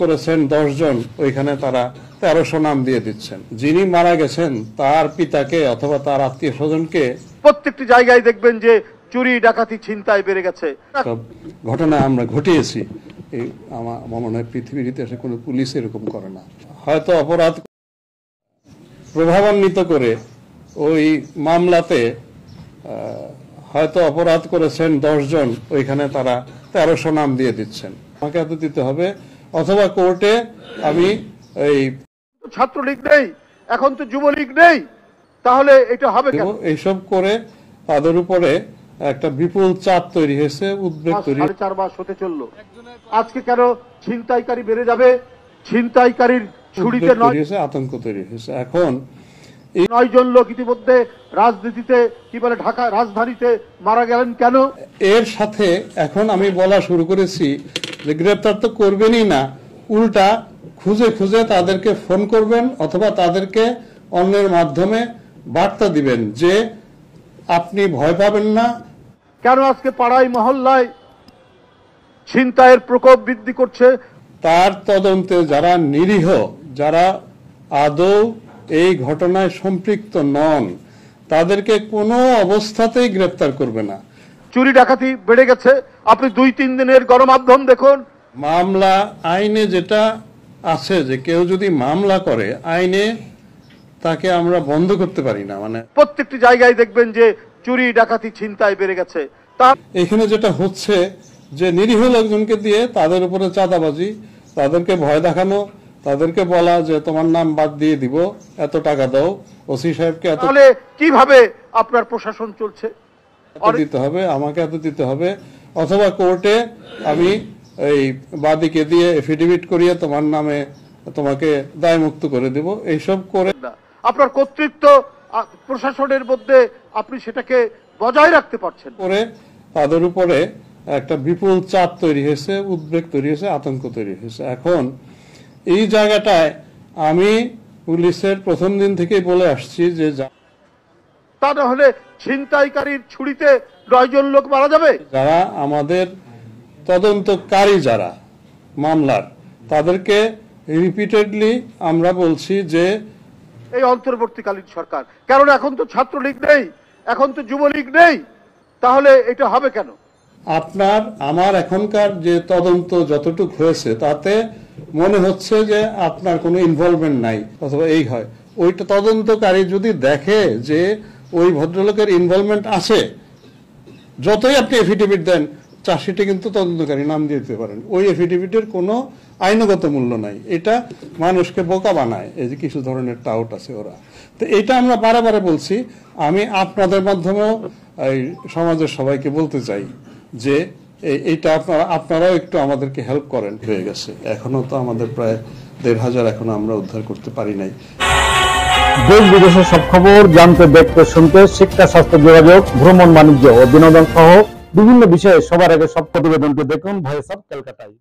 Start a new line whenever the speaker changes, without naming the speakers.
করেছেন 10 জন, ওইখানে তারা 1300 নাম দিয়ে দিচ্ছেন। যিনি মারা গেছেন তার পিতাকে অথবা তার আত্মীয় স্বজনকে
প্রত্যেকটি জায়গায় দেখবেন যে চুরি ডাকাতি ছিনতাই বেড়ে গেছে।
সব ঘটনা আমরা ঘটিয়েছি। আমার মনে হয় পৃথিবীর ইতিহাসে কোনো পুলিশ এরকম করে না। হয়তো অপরাধ প্রভাবান্বিত করে ওই মামলাতে হয়তো অপরাধ করেছেন 10 জন, ওইখানে তারা 1300 নাম দিয়ে দিচ্ছেন। আমাকে এত দিতে হবে, অথবা কোর্টে আমি এই
ছাত্রলীগ নেই, এখন তো যুবলীগ নেই, তাহলে এটা হবে কেন?
এইসব করে তাদের উপরে একটা বিপুল চাপ তৈরি হয়েছে, উদ্বেগ তৈরি।
4.5 মাস হতে চললো, আজকে কেন ছিনতাইকারী বেড়ে যাবে? ছিনতাইকারীর ছুরিতে
আতঙ্ক তৈরি হয়েছে। এখন
9 জন লোক ইতিমধ্যে রাজনীতিতে কি বলে ঢাকা রাজধানীতে মারা গেলেন কেন?
এর সাথে এখন আমি বলা শুরু করেছি যে গ্রেপ্তার তো করবেনই না, উল্টা খুঁজে খুঁজে তাদেরকে ফোন করবেন অথবা তাদেরকে অন্যের মাধ্যমে বার্তা দিবেন যে আপনি ভয় পাবেন না।
কেন আজকে পাড়ায় মহল্লায় ছিনতাইয়ের প্রকোপ বৃদ্ধি করছে?
তার তদন্তে যারা নিরীহ, যারা আদৌ এই ঘটনায় সম্পৃক্ত নন, তাদেরকে কোনো অবস্থাতেই গ্রেপ্তার করবে না।
চুরি ডাকাতি বেড়ে গেছে, আপনি 2-3 দিনের গণমাধ্যম দেখুন।
মামলা আইনে যেটা আছে যে কেউ যদি মামলা করে আইনে তাকে আমরা বন্ধ করতে পারি না। মানে
প্রত্যেকটি জায়গায় দেখবেন যে চুরি ডাকাতি ছিনতাই বেড়ে গেছে।
এখানে যেটা হচ্ছে যে নিরীহ লোকজনকে দিয়ে তাদের উপরে চাঁদাবাজি, তাদেরকে ভয় দেখানো, তাদেরকে বলা যে তোমার নাম বাদ দিয়ে দিব, এত টাকা দাও, ওসি সাহেবকে এত।
তাহলে কিভাবে আপনার প্রশাসন চলছে?
দিতে হবে, আমাকে এত দিতে হবে, অথবা কোর্টে আমি এই বাদীকে দিয়ে এফিডেভিট করিয়ে তোমার নামে তোমাকে দায়মুক্ত করে দেব। এইসব করে
আপনার কর্তৃত্ব প্রশাসনের মধ্যে আপনি সেটাকে বজায় রাখতে পারছেন
করে তাদের উপরে একটা বিপুল চাপ তৈরি হয়েছে, উদ্বেগ তৈরি হয়েছে, আতঙ্ক তৈরি হয়েছে। এখন এই জায়গাটায় আমি পুলিশের প্রথম দিন থেকেই বলে আসছি যে
তা না হলে ছিনতাইকারীর ছুরিতে 9 জন লোক মারা যাবে।
যারা আমাদের তদন্তকারী যারা মামলার, তাদেরকে রিপিটেডলি আমরা বলছি যে
এই অন্তর্বর্তীকালীন সরকার, কারণ এখন তো ছাত্রলীগ নেই, এখন তো যুবলীগ নেই, তাহলে এটা হবে কেন?
আপনার আমার এখনকার যে তদন্ত যতটুকু হয়েছে তাতে মনে হচ্ছে যে আপনার কোনো ইনভলভমেন্ট নাই, অথবা এই হয়। ওইটা তদন্তকারী যদি দেখে যে ওই ভদ্রলোকের ইনভলভমেন্ট আছে, যতই আপনি এফিডেভিট দেন, চার্জশিটে কিন্তু তদন্তকারী নাম দিয়ে দিতে পারেন। ওই এফিডেভিটের কোনো আইনগত মূল্য নাই, এটা মানুষকে বোকা বানায়। এই যে কিছু ধরনের টাউট আছে ওরা, তো এটা আমরা বারে বলছি। আমি আপনাদের মাধ্যমেও এই সমাজের সবাইকে বলতে চাই যে এইটা আপনারাও একটু আমাদেরকে হেল্প করেন। হয়ে গেছে, এখনো তো আমাদের প্রায় 1500 এখনো আমরা উদ্ধার করতে পারি নাই।
দেশ বিদেশের সব খবর জানতে, দেখতে, শুনতে, শিক্ষা, স্বাস্থ্য, যোগাযোগ, ভ্রমণ, বাণিজ্য ও বিনোদন সহ বিভিন্ন বিষয়ে সবার আগে সব প্রতিবেদনটি দেখুন ভয়েস অফ ক্যালকাটায়।